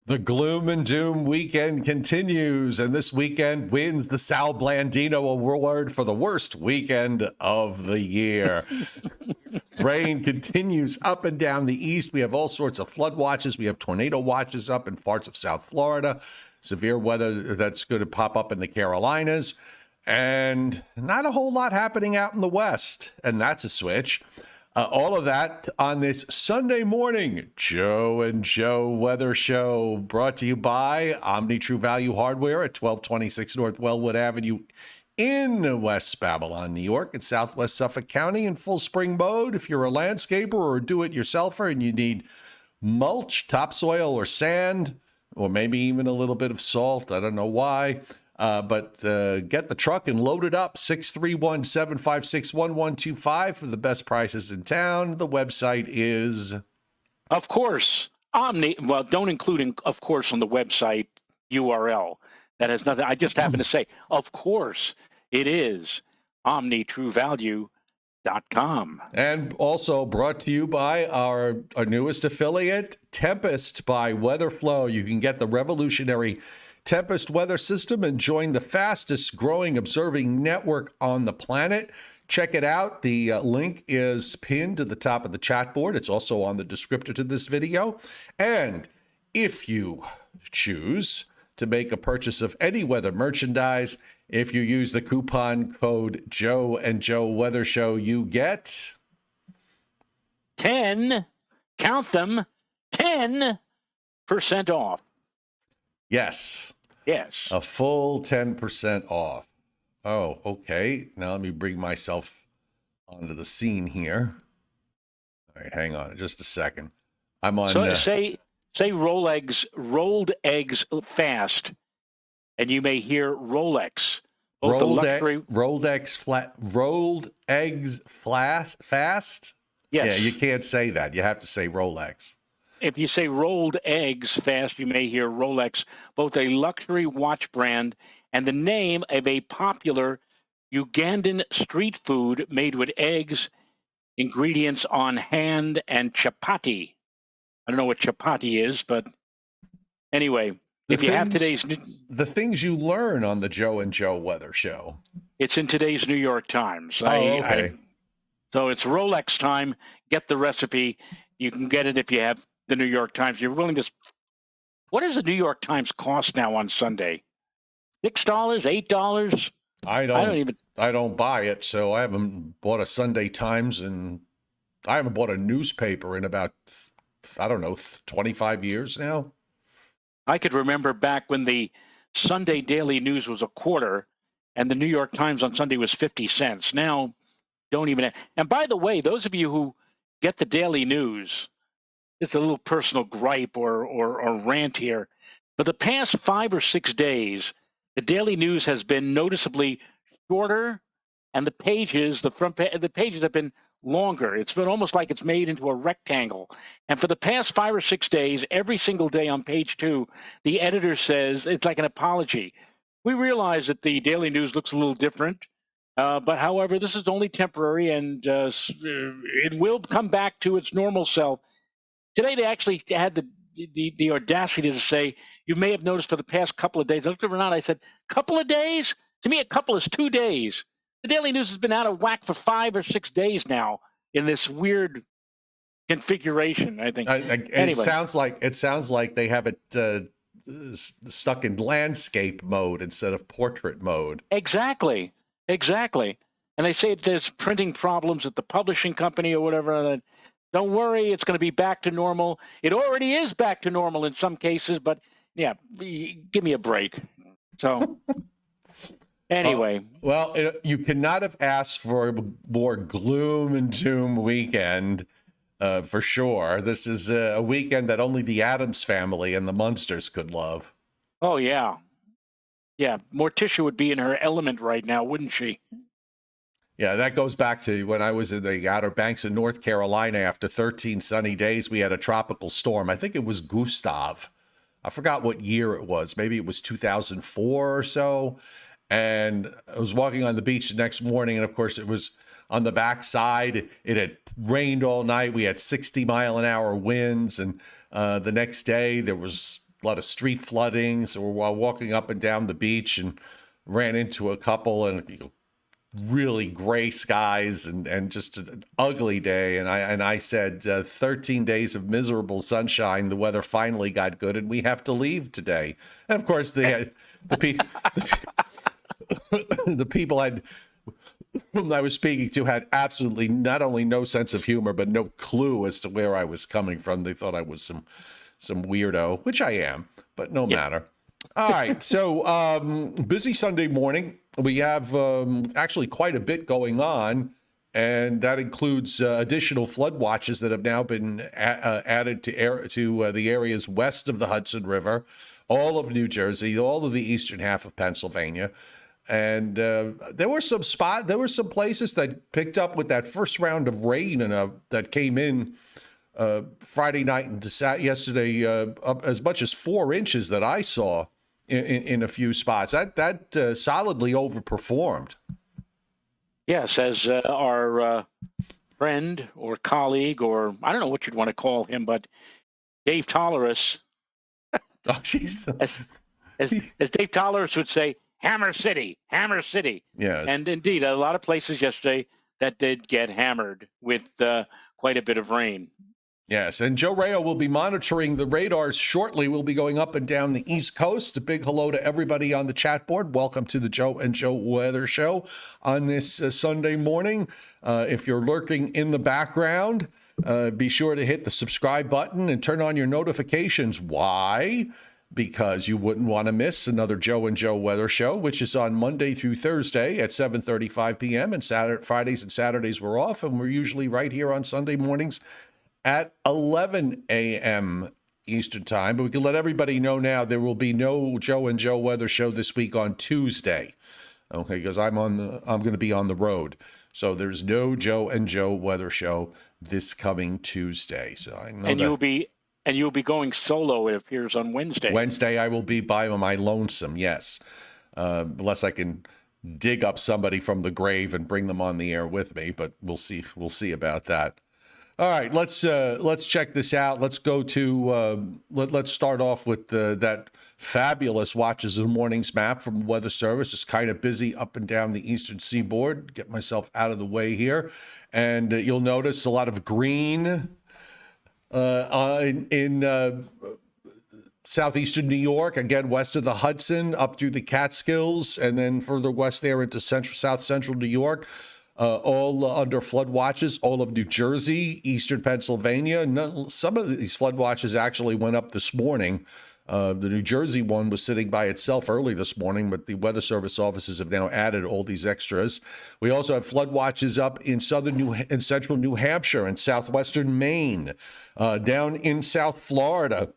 The Gloom and Doom weekend continues, and this weekend wins the Sal Blandino Award for the worst weekend of the year. Rain continues up and down the east. We have all sorts of flood watches. We have tornado watches up in parts of South Florida. Severe weather that's going to pop up in the Carolinas. And not a whole lot happening out in the west. And that's a switch. All of that on this Sunday morning Joe and Joe Weather Show, brought to you by Omni True Value Hardware at 1226 North Wellwood Avenue in West Babylon, New York, and Southwest Suffolk County in full spring mode. If you're a landscaper or a do-it-yourselfer and you need mulch, topsoil, or sand, or maybe even a little bit of salt, I don't know why, but get the truck and load it up. 631-756-1125 for the best prices in town. The website is, of course, Omni. Well, don't include, of course, on the website URL. That has nothing. I just happen to say, of course, it is OmniTrueValue.com. And also brought to you by our newest affiliate, Tempest by Weatherflow. You can get the revolutionary Tempest weather system and join the fastest growing observing network on the planet. Check it out. The link is pinned to the top of the chat board. It's also on the descriptor to this video. And if you choose to make a purchase of any weather merchandise, if you use the coupon code Joe and Joe Weather Show, you get 10, count them, 10% off. Yes. Yes. A full 10% off. Oh, okay. Now let me bring myself onto the scene here. All right, hang on just a second. I'm on. So say rolled eggs fast, and you may hear Rolex. Rolled eggs fast. Yes. Yeah, you can't say that. You have to say Rolex. If you say rolled eggs fast, you may hear Rolex, both a luxury watch brand and the name of a popular Ugandan street food made with eggs, ingredients on hand, and chapati. I don't know what chapati is, but anyway, the things you learn on the Joe and Joe Weather Show. It's in today's New York Times. Okay. So it's Rolex time. Get the recipe. You can get it if you have the New York Times. You're willing to. What does the New York Times cost now on Sunday? $6, $8? I don't buy it, so I haven't bought a Sunday Times, and I haven't bought a newspaper in about, I don't know, 25 years now. I could remember back when the Sunday Daily News was $0.25, and the New York Times on Sunday was 50 cents. Now, don't even. And by the way, those of you who get the Daily News, it's a little personal gripe or rant here. For the past 5 or 6 days, the Daily News has been noticeably shorter, and the pages have been longer. It's been almost like it's made into a rectangle. And for the past 5 or 6 days, every single day on page 2, the editor says it's like an apology. We realize that the Daily News looks a little different, but however, this is only temporary, and it will come back to its normal self. Today, they actually had the audacity to say, you may have noticed for the past couple of days. I looked around, I said, couple of days? To me, a couple is 2 days. The Daily News has been out of whack for 5 or 6 days now in this weird configuration, I think. Anyway. It sounds like they have it stuck in landscape mode instead of portrait mode. Exactly. And they say there's printing problems at the publishing company or whatever. Don't worry, it's going to be back to normal. It already is back to normal in some cases, but yeah, give me a break. So anyway. You cannot have asked for a more gloom and doom weekend, for sure. This is a weekend that only the Addams Family and the Munsters could love. Oh, yeah. Yeah, Morticia would be in her element right now, wouldn't she? Yeah, that goes back to when I was in the Outer Banks of North Carolina. After 13 sunny days, we had a tropical storm. I think it was Gustav. I forgot what year it was. Maybe it was 2004 or so. And I was walking on the beach the next morning, and of course it was on the backside. It had rained all night. We had 60-mile-an-hour winds, and the next day there was lot of street flooding. So we're walking up and down the beach and ran into a couple, and really gray skies and just an ugly day. And I said, 13 days of miserable sunshine. The weather finally got good, and we have to leave today. And of course, the people whom I was speaking to had absolutely not only no sense of humor, but no clue as to where I was coming from. They thought I was some weirdo, which I am, but no matter. All right, so busy Sunday morning. We have actually quite a bit going on, and that includes additional flood watches that have now been added to the areas west of the Hudson River, all of New Jersey, all of the eastern half of Pennsylvania. And there were some places that picked up with that first round of rain that came in Friday night and yesterday, up as much as 4 inches that I saw in a few spots. That solidly overperformed. Yes, as our friend or colleague, or I don't know what you'd want to call him, but Dave Tolerus. Oh, jeez. As Dave Tolerus would say, Hammer City, Hammer City. Yes. And indeed, a lot of places yesterday that did get hammered with quite a bit of rain. Yes, and Joe Rayo will be monitoring the radars shortly. We'll be going up and down the East Coast. A big hello to everybody on the chat board. Welcome to the Joe and Joe Weather Show on this Sunday morning. If you're lurking in the background, be sure to hit the subscribe button and turn on your notifications. Why? Because you wouldn't want to miss another Joe and Joe Weather Show, which is on Monday through Thursday at 7:35 p.m. and Fridays and Saturdays we're off, and we're usually right here on Sunday mornings at 11 a.m. Eastern Time. But we can let everybody know now there will be no Joe and Joe Weather Show this week on Tuesday. Okay, because I'm going to be on the road. So there's no Joe and Joe Weather Show this coming Tuesday. So I know you'll be going solo, it appears, on Wednesday. Wednesday I will be by my lonesome, yes. Unless I can dig up somebody from the grave and bring them on the air with me, but we'll see. We'll see about that. All right, let's check this out. Let's go to let's start off with that fabulous Watches of the Mornings map from the Weather Service. It's kind of busy up and down the Eastern Seaboard. Get myself out of the way here, and you'll notice a lot of green in southeastern New York, again west of the Hudson, up through the Catskills, and then further west there into south central New York. All under flood watches, all of New Jersey, eastern Pennsylvania. Some of these flood watches actually went up this morning. The New Jersey one was sitting by itself early this morning, but the Weather Service offices have now added all these extras. We also have flood watches up in central New Hampshire and southwestern Maine. Down in South Florida,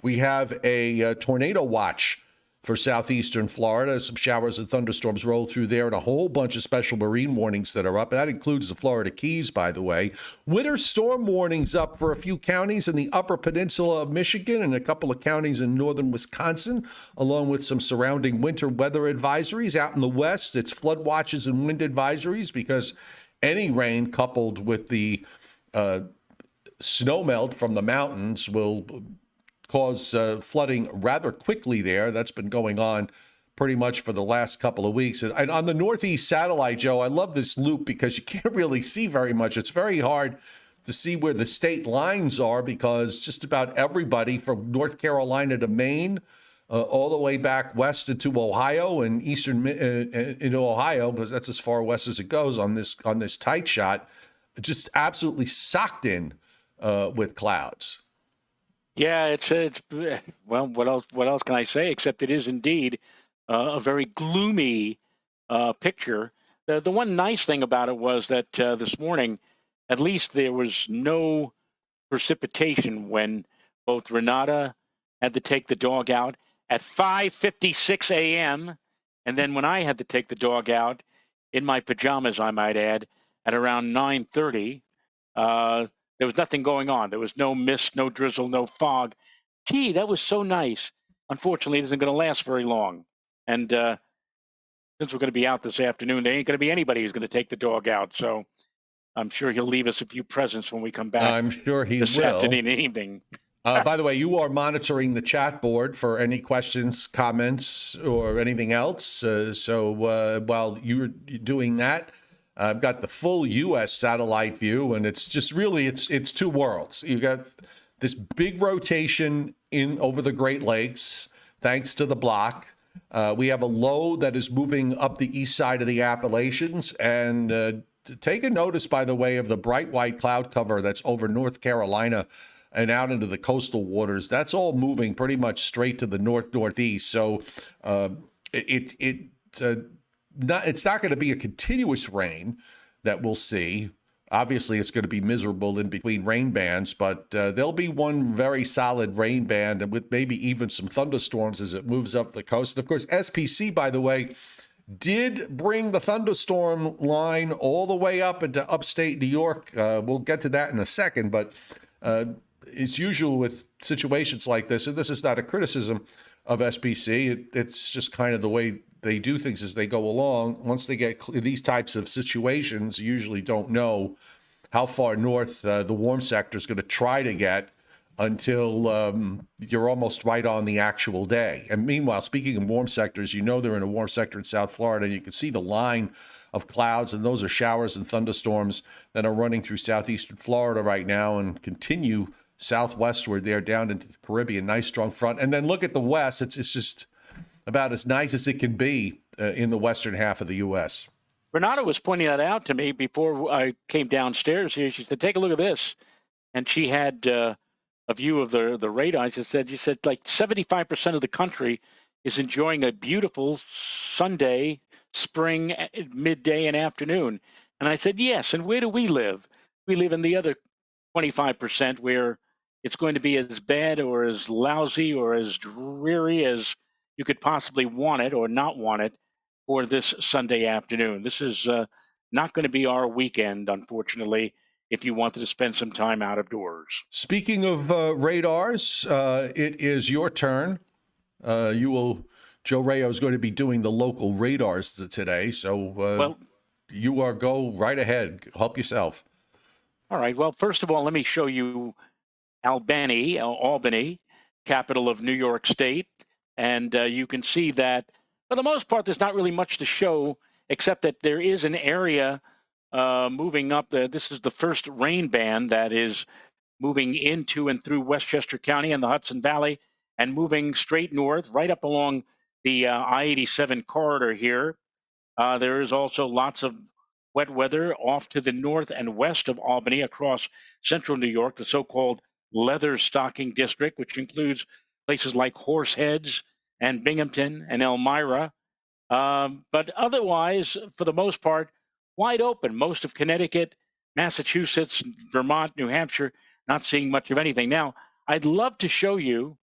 we have a tornado watch for southeastern Florida. Some showers and thunderstorms roll through there, and a whole bunch of special marine warnings that are up. That includes the Florida Keys, by the way. Winter storm warnings up for a few counties in the upper peninsula of Michigan and a couple of counties in northern Wisconsin, along with some surrounding winter weather advisories. Out in the west, it's flood watches and wind advisories because any rain coupled with the snowmelt from the mountains will cause flooding rather quickly there. That's been going on pretty much for the last couple of weeks. And on the Northeast satellite, Joe, I love this loop because you can't really see very much. It's very hard to see where the state lines are because just about everybody from North Carolina to Maine, all the way back west into Ohio and eastern into Ohio, because that's as far west as it goes on this tight shot, just absolutely socked in with clouds. Yeah, it's well, what else can I say except it is indeed a very gloomy picture. The one nice thing about it was that this morning, at least there was no precipitation when both Renata had to take the dog out at 5:56 a.m. and then when I had to take the dog out in my pajamas, I might add, at around 9:30. There was nothing going on. There was no mist, no drizzle, no fog. Gee, that was so nice. Unfortunately, it isn't going to last very long. And since we're going to be out this afternoon, there ain't going to be anybody who's going to take the dog out. So I'm sure he'll leave us a few presents when we come back. I'm sure he this will. Afternoon and evening. By the way, you are monitoring the chat board for any questions, comments, or anything else. So while you're doing that, I've got the full U.S. satellite view, and it's just really it's two worlds. You got this big rotation in over the Great Lakes, thanks to the block. We have a low that is moving up the east side of the Appalachians, and take a notice, by the way, of the bright white cloud cover that's over North Carolina and out into the coastal waters. That's all moving pretty much straight to the northeast. So it's not going to be a continuous rain that we'll see. Obviously, it's going to be miserable in between rain bands, but there'll be one very solid rain band, and with maybe even some thunderstorms as it moves up the coast. And of course, SPC, by the way, did bring the thunderstorm line all the way up into upstate New York. We'll get to that in a second, but it's usual with situations like this, and this is not a criticism of SPC. It's just kind of the way they do things as they go along. Once they get these types of situations, you usually don't know how far north the warm sector is going to try to get until you're almost right on the actual day. And meanwhile, speaking of warm sectors, you know they're in a warm sector in South Florida, and you can see the line of clouds, and those are showers and thunderstorms that are running through southeastern Florida right now and continue southwestward there down into the Caribbean. Nice strong front. And then look at the west. It's just about as nice as it can be in the western half of the U.S. Renata was pointing that out to me before I came downstairs here. She said, take a look at this. And she had a view of the radar. She said like 75% of the country is enjoying a beautiful Sunday, spring, midday, and afternoon. And I said, yes. And where do we live? We live in the other 25% where it's going to be as bad or as lousy or as dreary as you could possibly want it or not want it for this Sunday afternoon. This is not going to be our weekend, unfortunately, if you wanted to spend some time out of doors. Speaking of radars, it is your turn. Joe Rayo is going to be doing the local radars today, so you go right ahead. Help yourself. All right. Well, first of all, let me show you Albany, capital of New York State. And you can see that, for the most part, there's not really much to show, except that there is an area moving up. This is the first rain band that is moving into and through Westchester County and the Hudson Valley and moving straight north, right up along the I-87 corridor here. There is also lots of wet weather off to the north and west of Albany across central New York, the so-called leather stocking district, which includes places like Horseheads and Binghamton and Elmira. But otherwise, for the most part, wide open. Most of Connecticut, Massachusetts, Vermont, New Hampshire, not seeing much of anything. Now, I'd love to show you,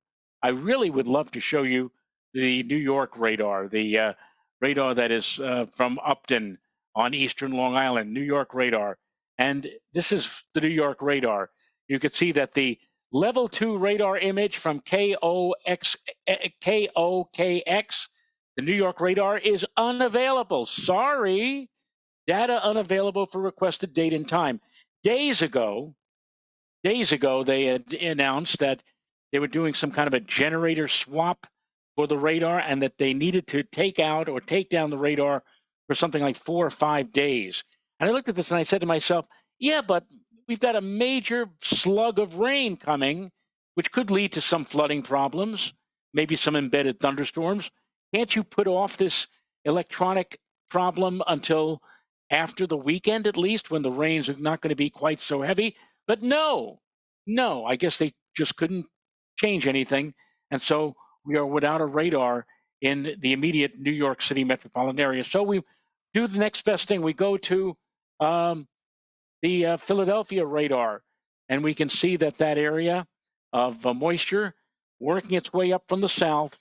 I really would love to show you the New York radar, the radar that is from Upton on eastern Long Island, New York radar. And this is the New York radar. You can see that the level 2 radar image from KOKX, the New York radar, is unavailable. Sorry, data unavailable for requested date and time. Days ago, they had announced that they were doing some kind of a generator swap for the radar and that they needed to take out or take down the radar for something like 4 or 5 days. And I looked at this and I said to myself, yeah, but we've got a major slug of rain coming, which could lead to some flooding problems, maybe some embedded thunderstorms. Can't you put off this electronic problem until after the weekend, at least, when the rains are not going to be quite so heavy? But no, I guess they just couldn't change anything. And so we are without a radar in the immediate New York City metropolitan area. So we do the next best thing. We go to the Philadelphia radar, and we can see that area of moisture working its way up from the south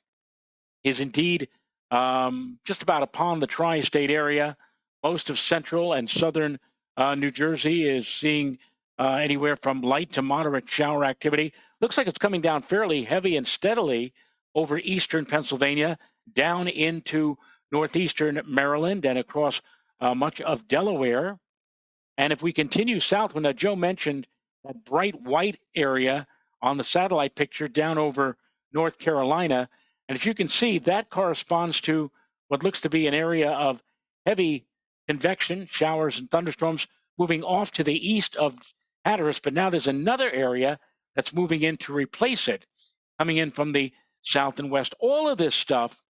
is indeed just about upon the tri-state area. Most of central and southern New Jersey is seeing anywhere from light to moderate shower activity. Looks like it's coming down fairly heavy and steadily over eastern Pennsylvania, down into northeastern Maryland and across much of Delaware. And if we continue southward, now Joe mentioned that bright white area on the satellite picture down over North Carolina. And as you can see, that corresponds to what looks to be an area of heavy convection, showers and thunderstorms moving off to the east of Hatteras. But now there's another area that's moving in to replace it, coming in from the south and west. All of this stuff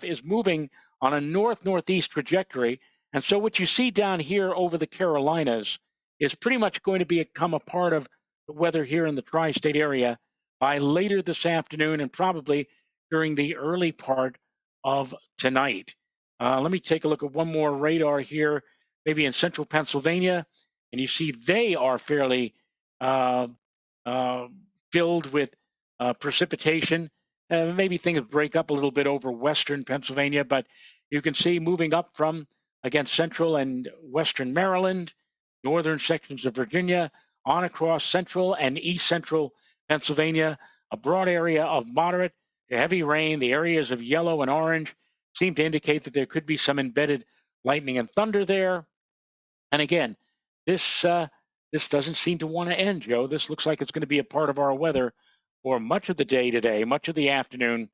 is moving on a north-northeast trajectory. And so what you see down here over the Carolinas is pretty much going to become a part of the weather here in the tri-state area by later this afternoon and probably during the early part of tonight. Let me take a look at one more radar here, maybe in central Pennsylvania. And you see they are fairly filled with precipitation. Maybe things break up a little bit over western Pennsylvania, but you can see moving up from, again, central and western Maryland, northern sections of Virginia, on across central and east central Pennsylvania, a broad area of moderate to heavy rain. The areas of yellow and orange seem to indicate that there could be some embedded lightning and thunder there. And again, this doesn't seem to want to end, Joe. This looks like it's going to be a part of our weather for much of the day today, much of the afternoon,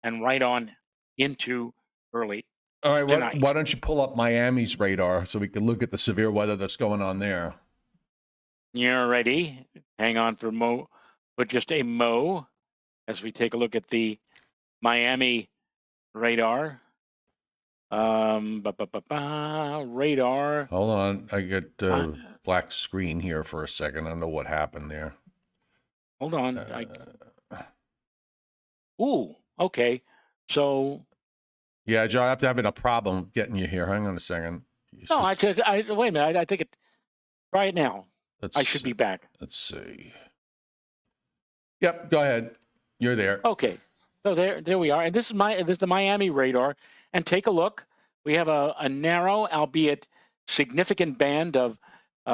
and right on into early All right, tonight. why don't you pull up Miami's radar so we can look at the severe weather that's going on there? You're ready. Hang on for just a mo as we take a look at the Miami radar. Radar. Hold on, I get black screen here for a second. I don't know what happened there. Hold on. Ooh, okay. So. Yeah, Joe, I have to having a problem getting you here. Hang on a second. No, wait a minute. I think it. Try it now. I should be back. Let's see. Yep, go ahead. You're there. Okay. So there we are. And this is the Miami radar. And take a look. We have a narrow, albeit significant band of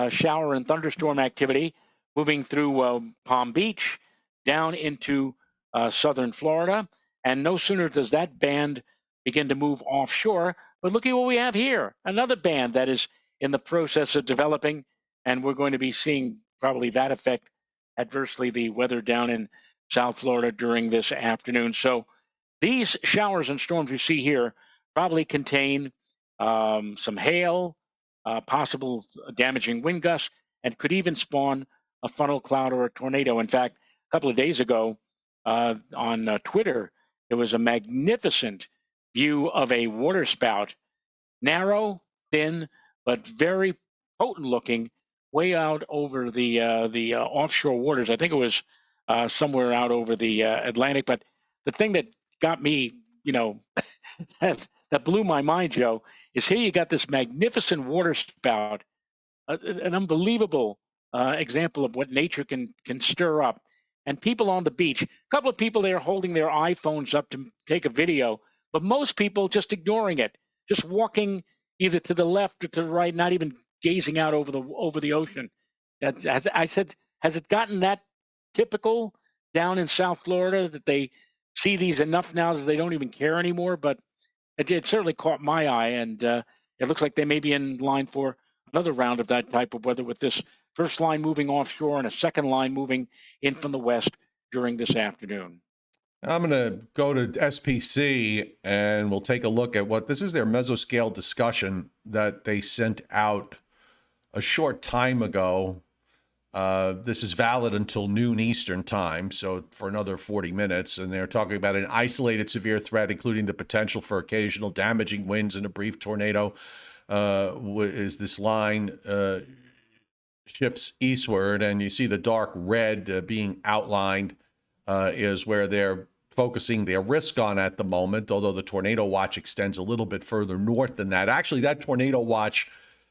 shower and thunderstorm activity moving through Palm Beach down into southern Florida. And no sooner does that band begin to move offshore, but look at what we have here. Another band that is in the process of developing. And we're going to be seeing probably that affect adversely the weather down in South Florida during this afternoon. So these showers and storms you see here probably contain some hail, possible damaging wind gusts, and could even spawn a funnel cloud or a tornado. In fact, a couple of days ago on Twitter, there was a magnificent view of a water spout, narrow, thin, but very potent looking, way out over the offshore waters. I think it was somewhere out over the Atlantic. But the thing that got me, that blew my mind, Joe, is here you got this magnificent water spout, an unbelievable example of what nature can stir up. And people on the beach, a couple of people there holding their iPhones up to take a video, but most people just ignoring it, just walking either to the left or to the right, not even gazing out over the ocean. As I said, has it gotten that typical down in South Florida that they see these enough now that they don't even care anymore? But it certainly caught my eye, and it looks like they may be in line for another round of that type of weather, with this first line moving offshore and a second line moving in from the west during this afternoon. I'm going to go to SPC and we'll take a look at what this is, their mesoscale discussion that they sent out a short time ago. This is valid until noon Eastern time, so for another 40 minutes. And they're talking about an isolated severe threat, including the potential for occasional damaging winds and a brief tornado. Is this line shifts eastward, and you see the dark red being outlined is where they're focusing their risk on at the moment, although the tornado watch extends a little bit further north than that. Actually, that tornado watch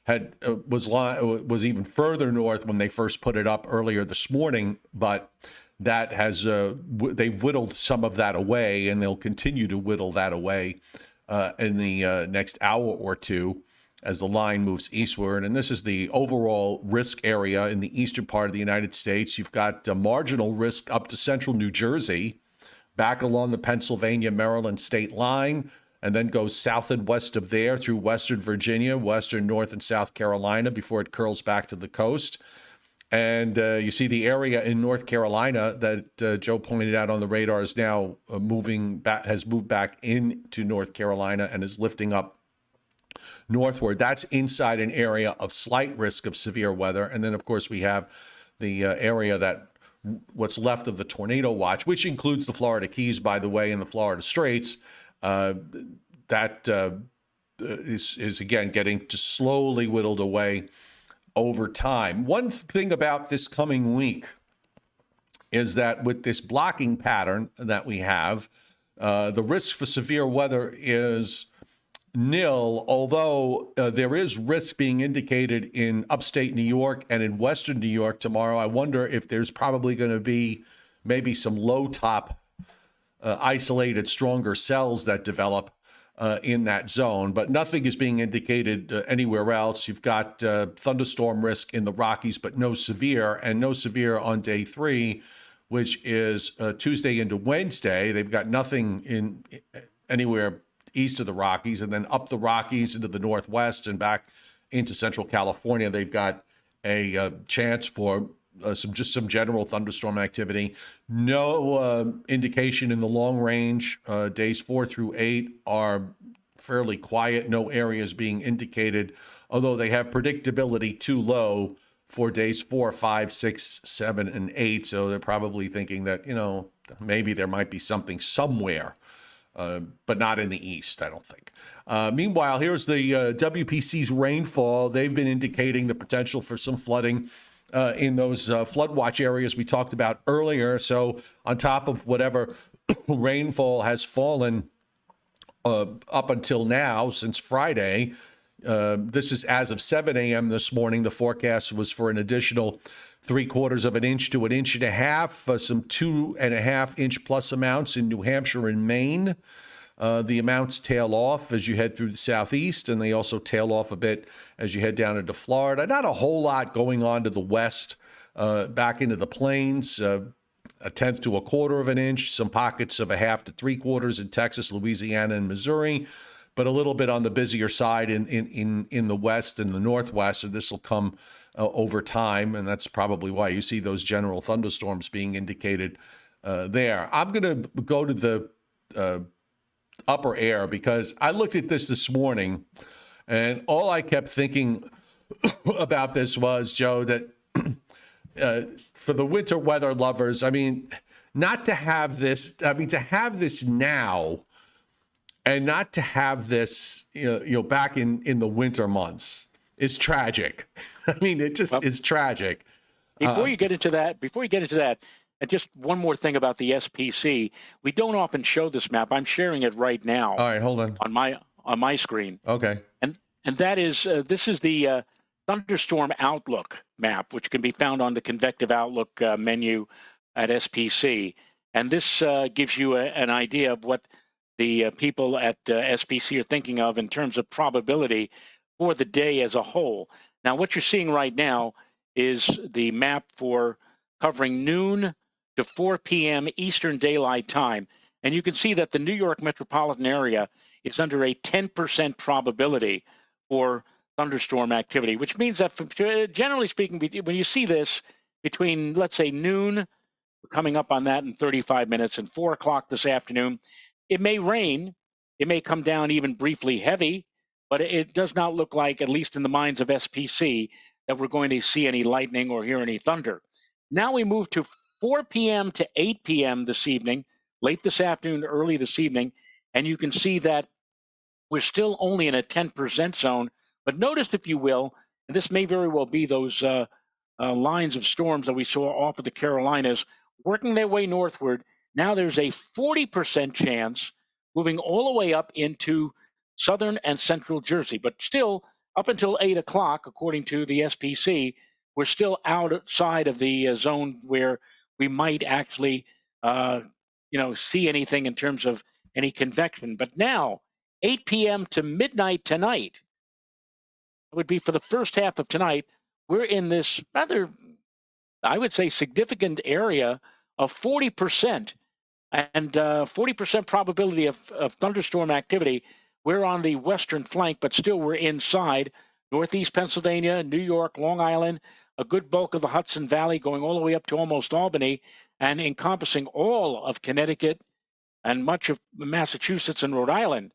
was even further north when they first put it up earlier this morning, but that has they've whittled some of that away, and they'll continue to whittle that away in the next hour or two as the line moves eastward. And this is the overall risk area in the eastern part of the United States. You've got marginal risk up to central New Jersey, back along the Pennsylvania-Maryland state line, and then goes south and west of there through western Virginia, western North and South Carolina before it curls back to the coast. And you see the area in North Carolina that Joe pointed out on the radar is now moving back, has moved back into North Carolina and is lifting up northward. That's inside an area of slight risk of severe weather. And then, of course, we have the area that what's left of the tornado watch, which includes the Florida Keys, by the way, and the Florida Straits. That is again getting just slowly whittled away over time. One thing about this coming week is that with this blocking pattern that we have, the risk for severe weather is nil, although there is risk being indicated in upstate New York and in western New York tomorrow. I wonder if there's probably going to be maybe some low top isolated stronger cells that develop in that zone, but nothing is being indicated anywhere else. You've got thunderstorm risk in the Rockies, but no severe, and no severe on day 3, which is Tuesday into Wednesday. They've got nothing in anywhere east of the Rockies, and then up the Rockies into the Northwest and back into Central California. They've got a chance for some general thunderstorm activity. No indication in the long range. Days 4 through 8 are fairly quiet. No areas being indicated, although they have predictability too low for days 4, 5, 6, 7, and 8. So they're probably thinking that, maybe there might be something somewhere, but not in the east, I don't think. Meanwhile, here's the WPC's rainfall. They've been indicating the potential for some flooding in those flood watch areas we talked about earlier. So on top of whatever rainfall has fallen up until now, since Friday, this is as of 7 a.m. this morning. The forecast was for an additional 3/4 of an inch to 1.5 inches, some 2.5 inch plus amounts in New Hampshire and Maine. The amounts tail off as you head through the southeast, and they also tail off a bit as you head down into Florida. Not a whole lot going on to the west, back into the plains, 1/10 to 1/4 of an inch, some pockets of 1/2 to 3/4 in Texas, Louisiana, and Missouri, but a little bit on the busier side in the west and the northwest, and this will come over time, and that's probably why you see those general thunderstorms being indicated there. I'm going to go to the upper air because I looked at this morning, and all I kept thinking about this was, Joe, that for the winter weather lovers, I mean, not to have this, to have this now and not to have this, back in the winter months is tragic. I mean, it just is tragic. Before you get into that, and just one more thing about the SPC, we don't often show this map. I'm sharing it right now. All right, hold on. On my screen. Okay. And that is this is the thunderstorm outlook map, which can be found on the convective outlook menu at SPC. And this gives you an idea of what the people at SPC are thinking of in terms of probability for the day as a whole. Now, what you're seeing right now is the map for covering noon to 4 p.m. Eastern Daylight Time. And you can see that the New York metropolitan area is under a 10% probability for thunderstorm activity, which means that, generally speaking, when you see this between, let's say, noon, coming up on that in 35 minutes, and 4 o'clock this afternoon, it may rain. It may come down even briefly heavy, but it does not look like, at least in the minds of SPC, that we're going to see any lightning or hear any thunder. Now we move to 4 p.m. to 8 p.m. this evening, late this afternoon, early this evening, and you can see that we're still only in a 10% zone. But notice, if you will, and this may very well be those lines of storms that we saw off of the Carolinas working their way northward. Now there's a 40% chance moving all the way up into southern and central Jersey. But still, up until 8 o'clock, according to the SPC, we're still outside of the zone where we might actually, see anything in terms of any convection. But now, 8 p.m. to midnight tonight, would be for the first half of tonight, we're in this rather, I would say, significant area of 40% and 40% probability of thunderstorm activity. We're on the western flank, but still we're inside Northeast Pennsylvania, New York, Long Island, a good bulk of the Hudson Valley, going all the way up to almost Albany and encompassing all of Connecticut and much of Massachusetts and Rhode Island.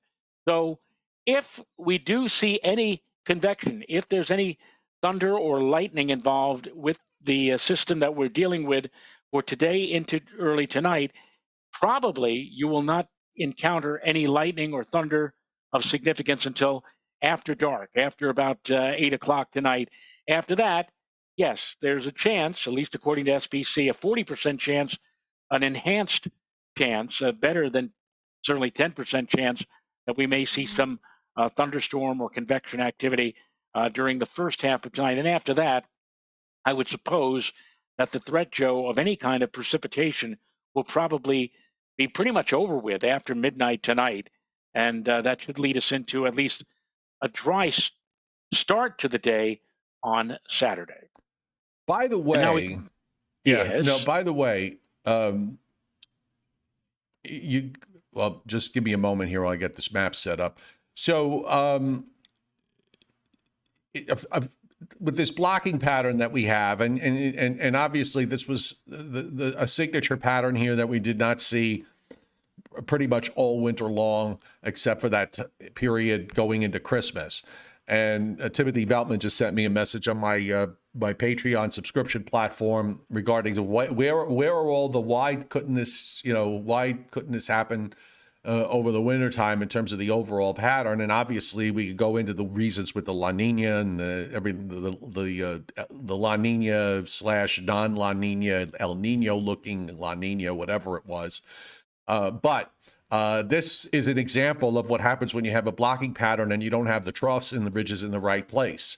So if we do see any convection, if there's any thunder or lightning involved with the system that we're dealing with for today into early tonight, probably you will not encounter any lightning or thunder of significance until after dark, after about 8 o'clock tonight. After that, yes, there's a chance, at least according to SPC, a 40% chance, an enhanced chance, better than certainly 10% chance that we may see some thunderstorm or convection activity during the first half of tonight. And after that, I would suppose that the threat, Joe, of any kind of precipitation will probably be pretty much over with after midnight tonight. And that should lead us into at least a dry start to the day on Saturday. By the way, yes. No, by the way, just give me a moment here while I get this map set up. So, with this blocking pattern that we have, and obviously this was a signature pattern here that we did not see pretty much all winter long, except for that period going into Christmas. And Timothy Veltman just sent me a message on my my Patreon subscription platform regarding the where are all the why couldn't this happen over the wintertime in terms of the overall pattern. And obviously we could go into the reasons with the La Nina and the La Nina / non-La Nina, El Nino looking La Nina, whatever it was. But this is an example of what happens when you have a blocking pattern and you don't have the troughs and the ridges in the right place.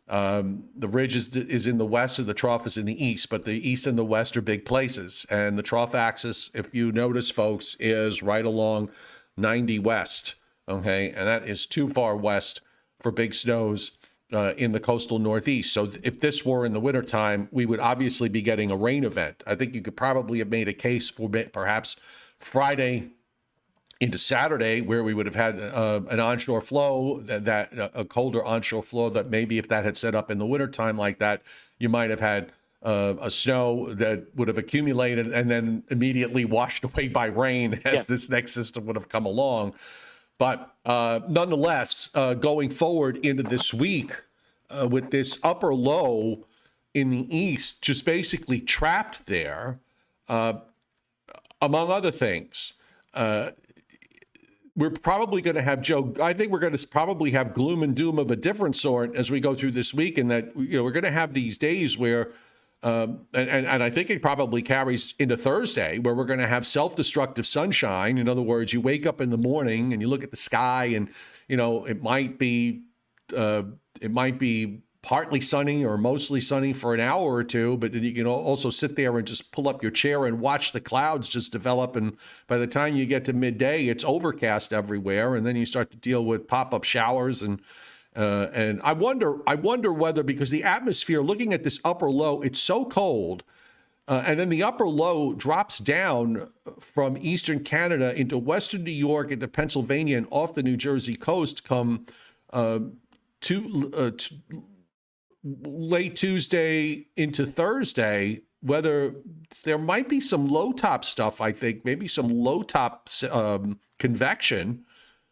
The ridge is in the west and the trough is in the east, but the east and the west are big places. And the trough axis, if you notice, folks, is right along 90 west, okay? And that is too far west for big snows in the coastal northeast. So if this were in the wintertime, we would obviously be getting a rain event. I think you could probably have made a case for perhaps Friday into Saturday, where we would have had an onshore flow, a colder onshore flow that maybe if that had set up in the wintertime like that, you might have had a snow that would have accumulated and then immediately washed away by rain as this next system would have come along. But nonetheless, going forward into this week with this upper low in the east, just basically trapped there, among other things, we're probably going to have, Joe, I think we're going to probably have gloom and doom of a different sort as we go through this week, and that we're going to have these days where, and I think it probably carries into Thursday, where we're going to have self-destructive sunshine. In other words, you wake up in the morning and you look at the sky, and it might be partly sunny or mostly sunny for an hour or two, but then you can also sit there and just pull up your chair and watch the clouds just develop. And by the time you get to midday, it's overcast everywhere. And then you start to deal with pop-up showers. And I wonder whether, because the atmosphere, looking at this upper low, it's so cold. And then the upper low drops down from eastern Canada into western New York, into Pennsylvania, and off the New Jersey coast come late Tuesday into Thursday, whether there might be some low top stuff, I think, maybe some low top convection.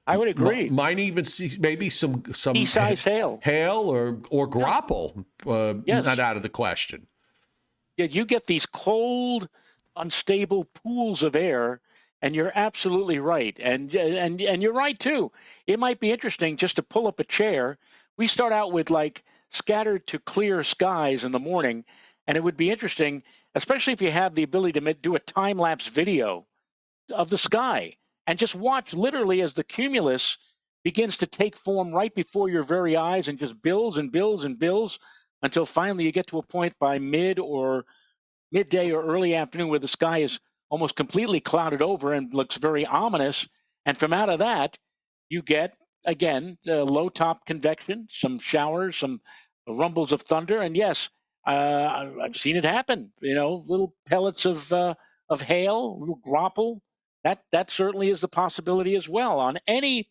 I would agree. Might even see maybe some pea-sized hail or grapple, not out of the question. Yeah, you get these cold, unstable pools of air, and you're absolutely right. And you're right, too. It might be interesting just to pull up a chair. We start out with like scattered to clear skies in the morning, and it would be interesting, especially if you have the ability to do a time-lapse video of the sky and just watch literally as the cumulus begins to take form right before your very eyes and just builds and builds and builds until finally you get to a point by midday or early afternoon where the sky is almost completely clouded over and looks very ominous. And from out of that, you get, again, low top convection, some showers, some rumbles of thunder. And yes, I've seen it happen, little pellets of hail, little grapple. That certainly is the possibility as well on any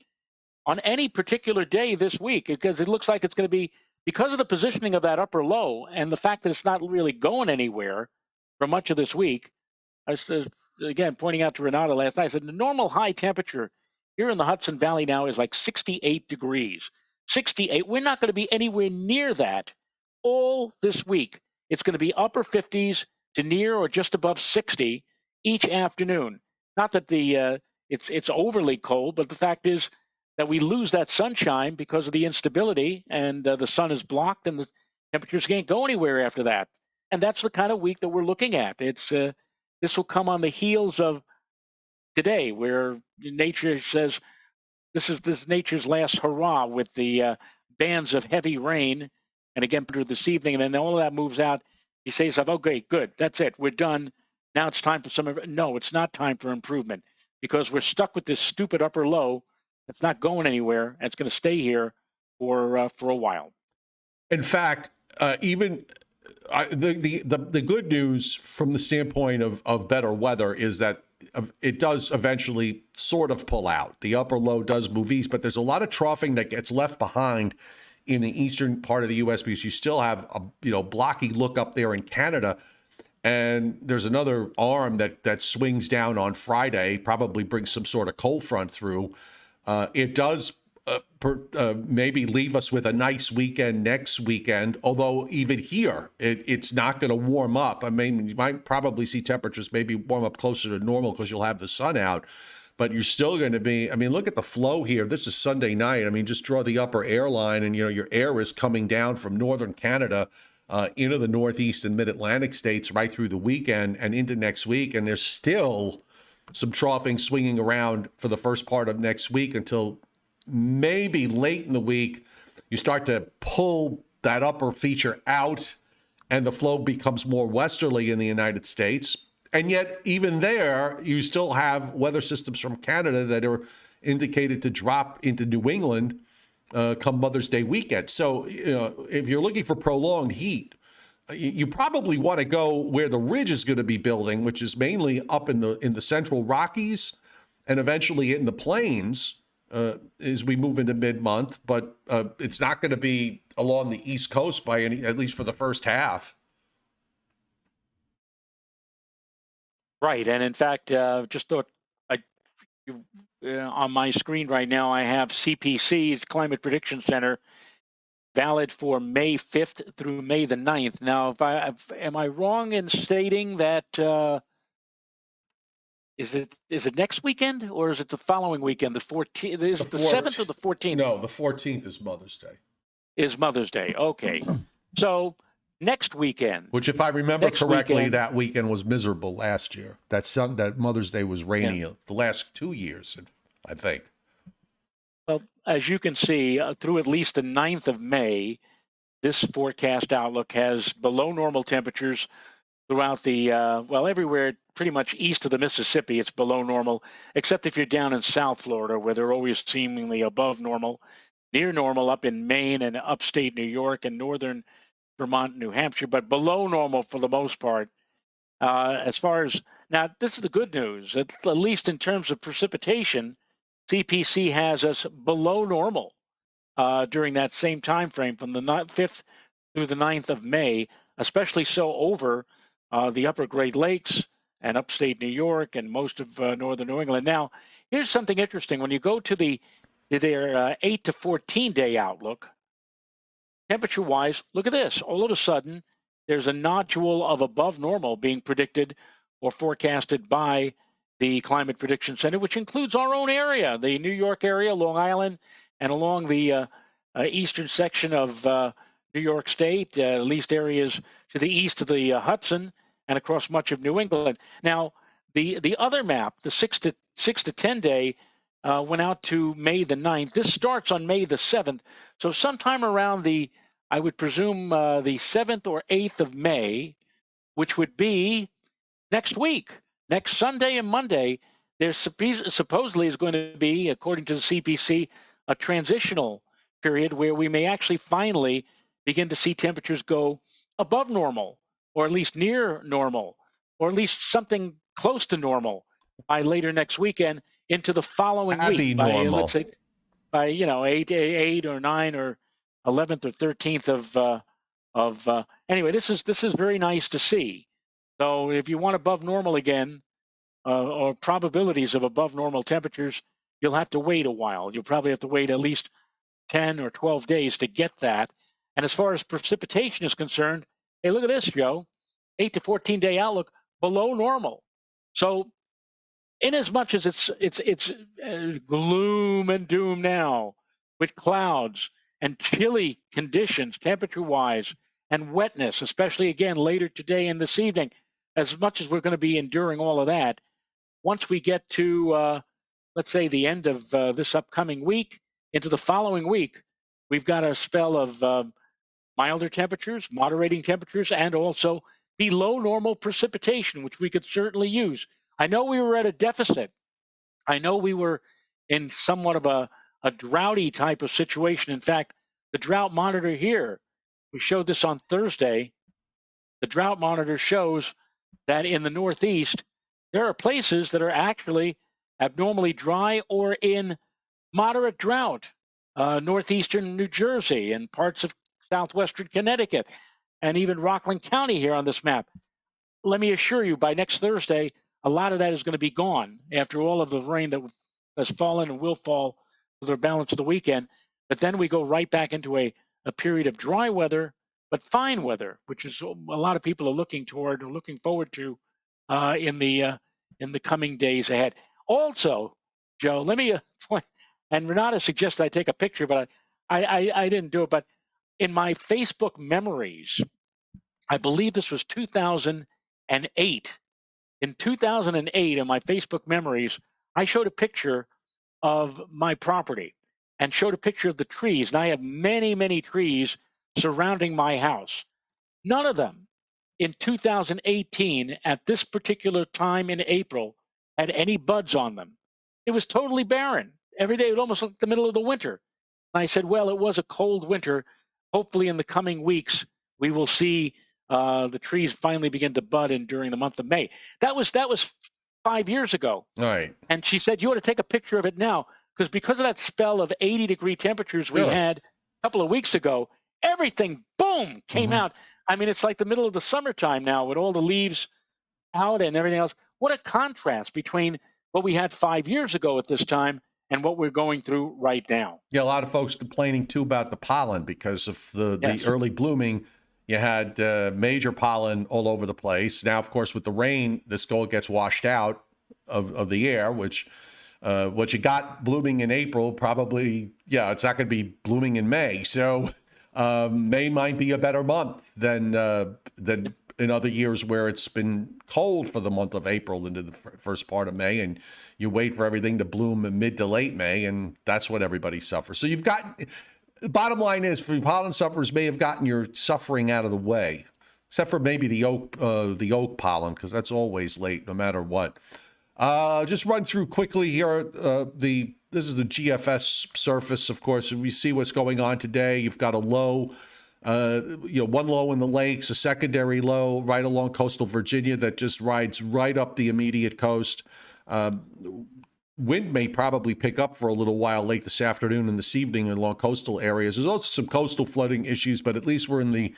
particular day this week, because it looks like it's going to be because of the positioning of that upper low and the fact that it's not really going anywhere for much of this week. I was, again, pointing out to Renato last night, I said the normal high temperature here in the Hudson Valley now is like 68 degrees. 68. We're not going to be anywhere near that all this week. It's going to be upper 50s to near or just above 60 each afternoon. Not that it's overly cold, but the fact is that we lose that sunshine because of the instability, and the sun is blocked, and the temperatures can't go anywhere after that. And that's the kind of week that we're looking at. This will come on the heels of today, where nature says this is nature's last hurrah with the bands of heavy rain, and again through this evening, and then all of that moves out. You say to yourself, "Okay, good, that's it, we're done. Now it's time for some." No, it's not time for improvement because we're stuck with this stupid upper low that's not going anywhere, and it's going to stay here for a while. In fact, even the good news from the standpoint of better weather is that it does eventually sort of pull out. The upper low does move east, but there's a lot of troughing that gets left behind in the eastern part of the U.S. because you still have a blocky look up there in Canada, and there's another arm that swings down on Friday, probably brings some sort of cold front through. It does maybe leave us with a nice weekend next weekend, although even here, it's not going to warm up. I mean, you might probably see temperatures maybe warm up closer to normal because you'll have the sun out, but you're still going to be, I mean, look at the flow here. This is Sunday night. I mean, just draw the upper air line, and, your air is coming down from northern Canada into the northeast and mid-Atlantic states right through the weekend and into next week, and there's still some troughing swinging around for the first part of next week until maybe late in the week, you start to pull that upper feature out and the flow becomes more westerly in the United States. And yet, even there, you still have weather systems from Canada that are indicated to drop into New England come Mother's Day weekend. So, if you're looking for prolonged heat, you probably want to go where the ridge is going to be building, which is mainly up in the central Rockies and eventually in the plains as we move into mid-month. But it's not going to be along the East Coast at least for the first half. Right, and in fact, just thought on my screen right now, I have CPC's Climate Prediction Center valid for May 5th through May the 9th. Now, am I wrong in stating that is it next weekend or is it the following weekend? The 14th? Is it the 7th or the 14th? No, the 14th is Mother's Day. Is Mother's Day. Okay. So next weekend. Which, if I remember correctly, that weekend was miserable last year. That Mother's Day was rainy the last 2 years, I think. Well, as you can see, through at least the 9th of May, this forecast outlook has below normal temperatures throughout the, everywhere pretty much east of the Mississippi, it's below normal, except if you're down in South Florida, where they're always seemingly above normal, near normal up in Maine and upstate New York and northern Vermont, New Hampshire, but below normal for the most part. As far as, now, this is the good news, at least in terms of precipitation, CPC has us below normal during that same time frame from the 5th through the 9th of May, especially so over the upper Great Lakes and upstate New York and most of northern New England. Now, here's something interesting. When you go to their 8 to 14 day outlook, temperature-wise, look at this. All of a sudden, there's a nodule of above normal being predicted or forecasted by the Climate Prediction Center, which includes our own area, the New York area, Long Island, and along the eastern section of New York State, at least areas to the east of the Hudson, and across much of New England. Now, the other map, the 6 to 10 day, went out to May the 9th. This starts on May the 7th. So sometime around I would presume the 7th or 8th of May, which would be next week. Next Sunday and Monday, there supposedly is going to be, according to the CPC, a transitional period where we may actually finally begin to see temperatures go above normal, or at least near normal, or at least something close to normal by later next weekend into the following week. Normal. Let's say by 8 or 9 or 11th or 13th anyway. This is very nice to see. So if you want above normal again, or probabilities of above normal temperatures, you'll have to wait a while. You'll probably have to wait at least 10 or 12 days to get that. And as far as precipitation is concerned, hey, look at this, Joe. 8 to 14 day outlook below normal. So in as much as it's gloom and doom now with clouds and chilly conditions temperature wise and wetness, especially again later today and this evening, as much as we're going to be enduring all of that, once we get to let's say the end of this upcoming week into the following week, we've got a spell of milder temperatures, moderating temperatures, and also below normal precipitation, which we could certainly use. I know we were at a deficit. I know we were in somewhat of a droughty type of situation. In fact, the drought monitor here, we showed this on Thursday, the drought monitor shows that in the Northeast, there are places that are actually abnormally dry or in moderate drought. Northeastern New Jersey and parts of southwestern Connecticut, and even Rockland County here on this map. Let me assure you, by next Thursday, a lot of that is going to be gone after all of the rain that has fallen and will fall for the balance of the weekend. But then we go right back into a period of dry weather, but fine weather, which is a lot of people are looking forward to in the coming days ahead. Also, Joe, let me point, and Renata suggested I take a picture, but I didn't do it. But in my Facebook memories, I believe this was 2008. In 2008, in my Facebook memories, I showed a picture of my property and showed a picture of the trees. And I have many, many trees surrounding my house. None of them in 2018 at this particular time in April had any buds on them. It was totally barren. Every day, it almost like the middle of the winter. And I said, well, it was a cold winter. Hopefully in the coming weeks, we will see the trees finally begin to bud during the month of May. That was 5 years ago. All right. And she said, you ought to take a picture of it now, because of that spell of 80-degree temperatures we had a couple of weeks ago, everything, boom, came out. I mean, it's like the middle of the summertime now with all the leaves out and everything else. What a contrast between what we had 5 years ago at this time and what we're going through right now. Yeah, a lot of folks complaining, too, about the pollen because of the early blooming. You had major pollen all over the place. Now, of course, with the rain, this all gets washed out of the air, which what you got blooming in April probably, it's not going to be blooming in May. So May might be a better month than in other years where it's been cold for the month of April into the first part of May, and you wait for everything to bloom in mid to late May, and that's what everybody suffers. So you've got, the bottom line is, for pollen sufferers may have gotten your suffering out of the way, except for maybe the oak pollen, because that's always late no matter what. Just run through quickly here. This is the GFS surface, of course, and we see what's going on today. You've got a low, one low in the lakes, a secondary low right along coastal Virginia that just rides right up the immediate coast. Wind may probably pick up for a little while late this afternoon and this evening along coastal areas. There's also some coastal flooding issues, but at least we're in the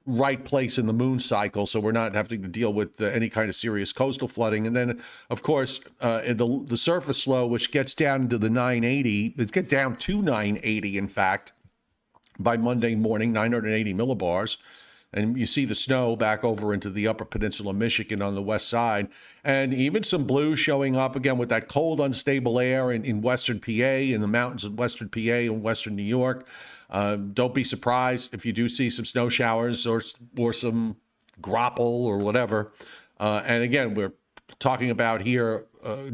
right place in the moon cycle, so we're not having to deal with any kind of serious coastal flooding. And then, of course, the surface low, which gets down into the 980, it's get down to 980, in fact, by Monday morning, 980 millibars. And you see the snow back over into the upper peninsula of Michigan on the west side. And even some blue showing up again with that cold, unstable air in western PA, in the mountains of western PA and western New York. Don't be surprised if you do see some snow showers or some grapple or whatever. And again, we're talking about here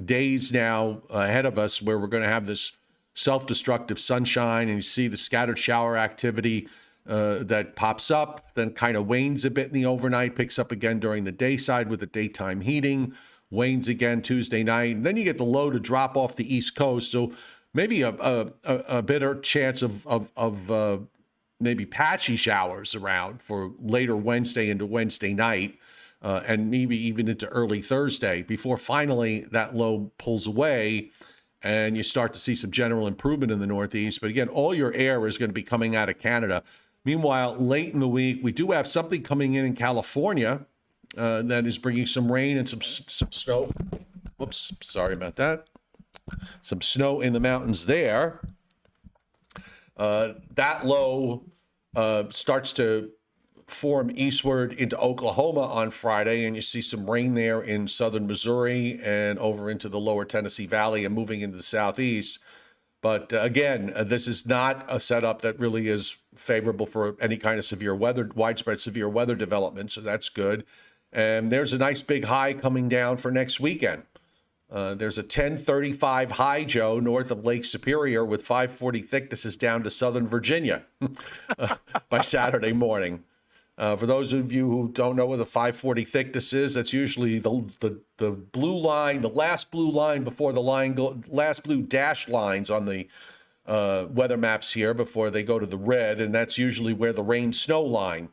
days now ahead of us where we're going to have this self-destructive sunshine, and you see the scattered shower activity that pops up, then kind of wanes a bit in the overnight, picks up again during the day side with the daytime heating, wanes again Tuesday night. And then you get the low to drop off the East Coast. So maybe a better chance of maybe patchy showers around for later Wednesday into Wednesday night, and maybe even into early Thursday before finally that low pulls away and you start to see some general improvement in the Northeast. But again, all your air is going to be coming out of Canada. Meanwhile, late in the week, we do have something coming in California that is bringing some rain and some snow. Whoops, sorry about that. Some snow in the mountains there. That low starts to form eastward into Oklahoma on Friday, and you see some rain there in southern Missouri and over into the lower Tennessee Valley and moving into the southeast. But again, this is not a setup that really is favorable for any kind of severe weather, widespread severe weather development, so that's good. And there's a nice big high coming down for next weekend. There's a 1035 high, Joe, north of Lake Superior with 540 thicknesses down to southern Virginia by Saturday morning. For those of you who don't know what the 540 thickness is, that's usually the blue line, the last blue line before the last blue dashed lines on the weather maps here before they go to the red, and that's usually where the rain-snow line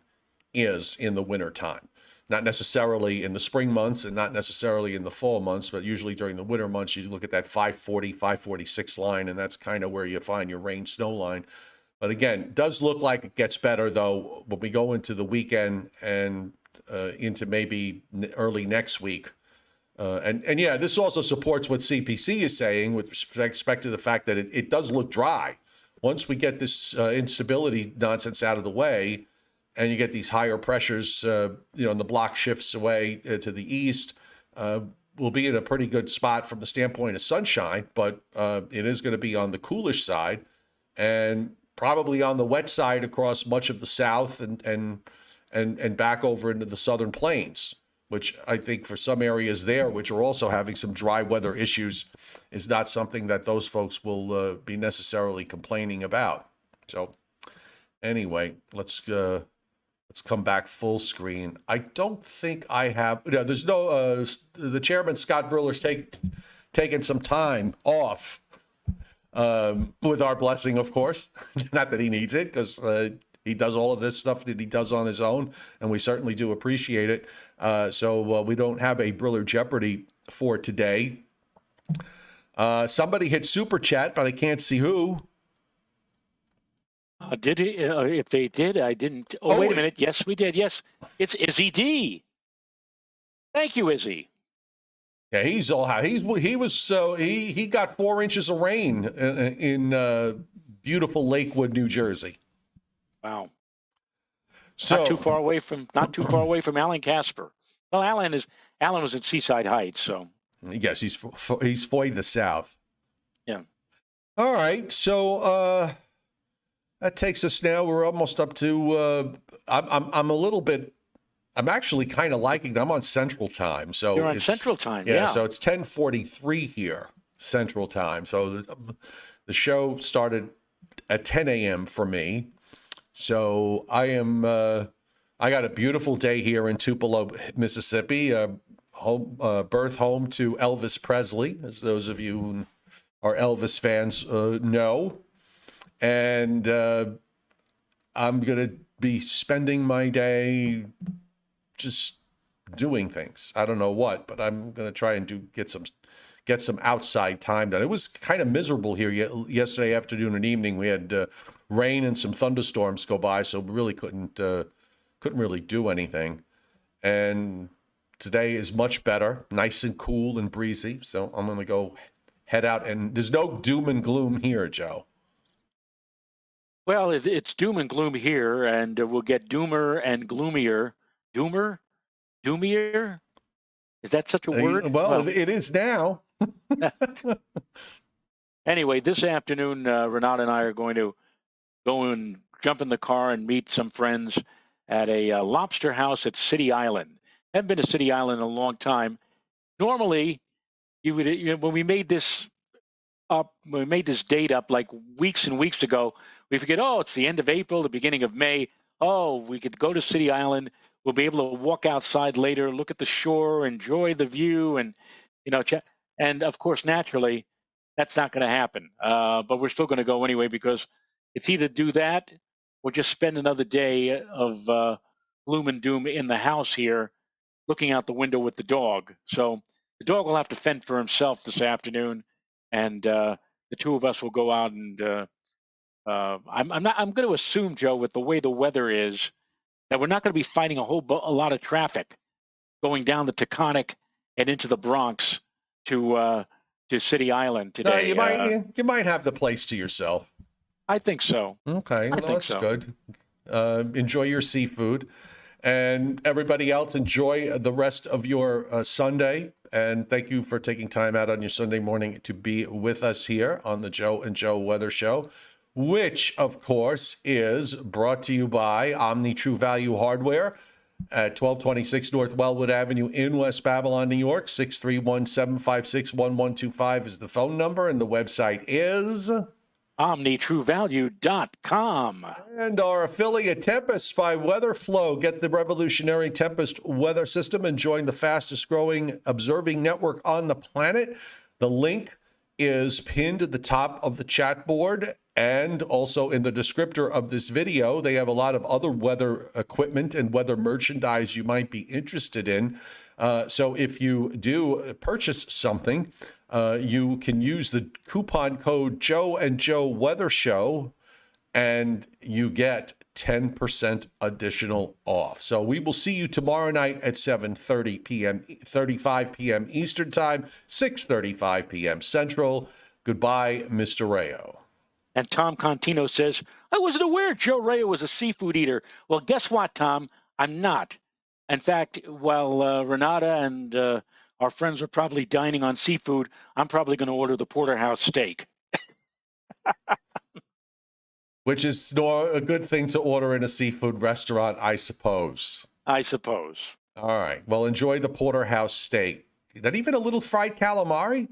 is in the wintertime. Not necessarily in the spring months and not necessarily in the fall months, but usually during the winter months, you look at that 540, 546 line, and that's kind of where you find your rain-snow line. But again, it does look like it gets better, though, when we go into the weekend and into maybe early next week. And yeah, this also supports what CPC is saying with respect to the fact that it does look dry. Once we get this instability nonsense out of the way, and you get these higher pressures, and the block shifts away to the east, we'll be in a pretty good spot from the standpoint of sunshine, but it is going to be on the coolish side and probably on the wet side across much of the south and back over into the southern plains, which I think for some areas there, which are also having some dry weather issues, is not something that those folks will be necessarily complaining about. So anyway, let's come back full screen. I don't think I have. No, there's no. The chairman Scott Briller's taking some time off, with our blessing, of course. Not that he needs it, because he does all of this stuff that he does on his own, and we certainly do appreciate it. So we don't have a Briller Jeopardy for today. Somebody hit Super Chat, but I can't see who. Did he? If they did, I didn't. Oh, wait a minute. Yes, we did. Yes, it's Izzy D. Thank you, Izzy. Yeah, he got 4 inches of rain in beautiful Lakewood, New Jersey. Wow. So not too far away from Alan Casper. Well, Alan was at Seaside Heights, so yes, he's for the South. Yeah. All right, so that takes us now. We're almost up to. I'm actually kind of liking. I'm on Central Time, so you're on Central Time. Yeah, so it's 10:43 here Central Time. So the show started at 10 a.m. for me. So I am. I got a beautiful day here in Tupelo, Mississippi. Birth home to Elvis Presley, as those of you who are Elvis fans know. And I'm going to be spending my day just doing things. I don't know what, but I'm going to try and get some outside time done. It was kind of miserable here yesterday afternoon and evening. We had rain and some thunderstorms go by, so we really couldn't really do anything. And today is much better, nice and cool and breezy. So I'm going to go head out, and there's no doom and gloom here, Joe. Well, it's doom and gloom here, and we'll get doomer and gloomier. Doomier? Is that such a word? Well, it is now. Anyway, this afternoon, Renata and I are going to go and jump in the car and meet some friends at a lobster house at City Island. Haven't been to City Island in a long time. Normally, when we made this date up like weeks and weeks ago, we forget, it's the end of April, the beginning of May. Oh, we could go to City Island. We'll be able to walk outside later, look at the shore, enjoy the view, and and of course, naturally, that's not going to happen. But we're still going to go anyway, because it's either do that or just spend another day of gloom and doom in the house here, looking out the window with the dog. So the dog will have to fend for himself this afternoon. and the two of us will go out and I'm going to assume, Joe, with the way the weather is, that we're not going to be fighting a lot of traffic going down the Taconic and into the Bronx to City Island No, today. you might have the place to yourself. I think so. Okay, well, that's so. good. Enjoy your seafood, and everybody else enjoy the rest of your Sunday. And thank you for taking time out on your Sunday morning to be with us here on the Joe and Joe Weather Show, which, of course, is brought to you by Omni True Value Hardware at 1226 North Wellwood Avenue in West Babylon, New York. 631-756-1125 is the phone number, and the website is OmniTrueValue.com. And our affiliate Tempest by WeatherFlow. Get the revolutionary Tempest weather system and join the fastest growing observing network on the planet. The link is pinned at the top of the chat board and also in the descriptor of this video. They have a lot of other weather equipment and weather merchandise you might be interested in. So if you do purchase something, you can use the coupon code Joe and Joe Weather Show, and you get 10% additional off. So we will see you tomorrow night at 7:30 p.m., 35 p.m. Eastern Time, 6:35 p.m. Central. Goodbye, Mr. Rayo. And Tom Contino says, I wasn't aware Joe Rayo was a seafood eater. Well, guess what, Tom? I'm not. In fact, while Renata and our friends are probably dining on seafood, I'm probably going to order the porterhouse steak. Which is a good thing to order in a seafood restaurant, I suppose. I suppose. All right. Well, enjoy the porterhouse steak. Not even a little fried calamari?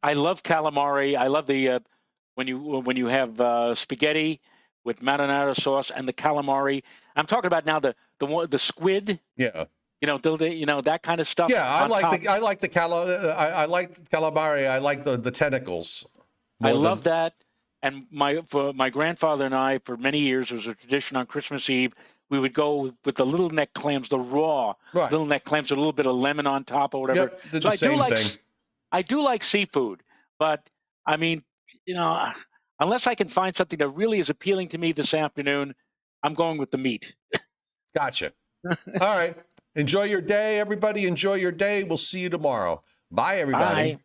I love calamari. I love the when you have spaghetti with marinara sauce and the calamari. I'm talking about now the squid. Yeah. That kind of stuff. Yeah, I like the calamari. I like the tentacles. I love that. And my grandfather and I, for many years, it was a tradition on Christmas Eve. We would go with the little neck clams, the raw little neck clams with a little bit of lemon on top or whatever. Yep, I do like seafood, but I mean, unless I can find something that really is appealing to me this afternoon, I'm going with the meat. Gotcha. All right. Enjoy your day, everybody. Enjoy your day. We'll see you tomorrow. Bye, everybody. Bye.